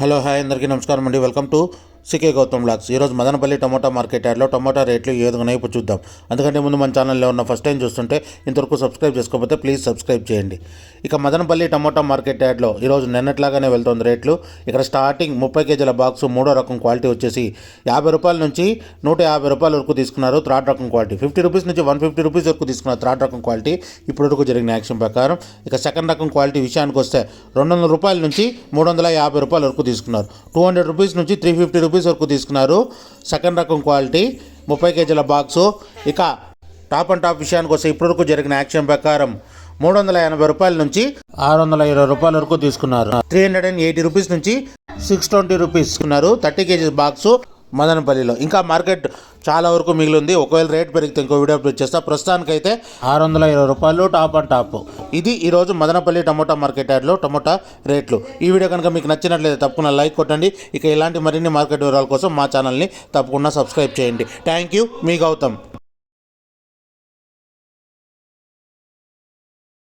Hello hi అందరికీ నమస్కారం అండి. Welcome to CK Gautam blogs. ఈరోజు మదనపల్లి టమోటా మార్కెట్ యార్డ్లో టమోటా రేట్లు ఏ విధంగా ఇప్పుడు చూద్దాం. అందుకంటే ముందు మన ఛానల్లో ఉన్న ఫస్ట్ టైం చూస్తుంటే ఇంతవరకు సబ్స్క్రైబ్ చేసుకోకపోతే ప్లీజ్ సబ్స్క్రైబ్ చేయండి. ఇక మదనపల్లి టమోటా మార్కెట్ యార్డ్లో ఈరోజు నిన్నట్లాగానే వెళ్తుంది రేట్లు. ఇక్కడ స్టార్టింగ్ 30 కేజీల బాక్సు మూడో రకం క్వాలిటీ వచ్చేసి 50 రూపాయల నుంచి 150 రూపాయల వరకు తీసుకున్నారు. థర్డ్ రకం క్వాలిటీ 50 రూపీస్ నుంచి 150 రూపీస్ వరకు తీసుకున్నారు. థర్డ్ రకం క్వాలిటీ ఇప్పుడు వరకు జరిగిన యాక్షన్ ప్రకారం. ఇక సెకండ్ రకం క్వాలిటీ విషయానికి వస్తే 200 రూపాయల నుంచి 350 రూపాయల వరకు తీసుకున్నారు. 200 రూపీస్ నుంచి 350 రూపీస్ వరకు తీసుకున్నారు. సెకండ్ రకం క్వాలిటీ 30 కేజీల బాక్సు. ఇక టాప్ అండ్ టాప్ విషయానికి వస్తే ఇప్పటివరకు జరిగిన యాక్షన్ ప్రకారం 380 రూపాయల నుంచి 620 రూపాయల వరకు తీసుకున్నారు. 380 రూపీస్ నుంచి 620 రూపీస్ తీసుకున్నారు 30 కేజీ బాక్సు మదనపల్లిలో. ఇంకా మార్కెట్ చాలా వరకు మిగిలింది. ఒకవేళ రేట్ పెరిగితే ఇంకో వీడియో అప్లోడ్ చేస్తా. ప్రస్తుతానికైతే 620 రూపాయలు టాప్ అండ్ టాప్. ఇది ఈరోజు మదనపల్లి టమోటా మార్కెట్ యార్డ్లో టమోటా రేట్లు. ఈ వీడియో కనుక మీకు నచ్చినట్లయితే తప్పకుండా లైక్ కొట్టండి. ఇక ఇలాంటి మరిన్ని మార్కెట్ వివరాల కోసం మా ఛానల్ని తప్పకుండా సబ్స్క్రైబ్ చేయండి. థ్యాంక్ యూ, మీ గౌతమ్.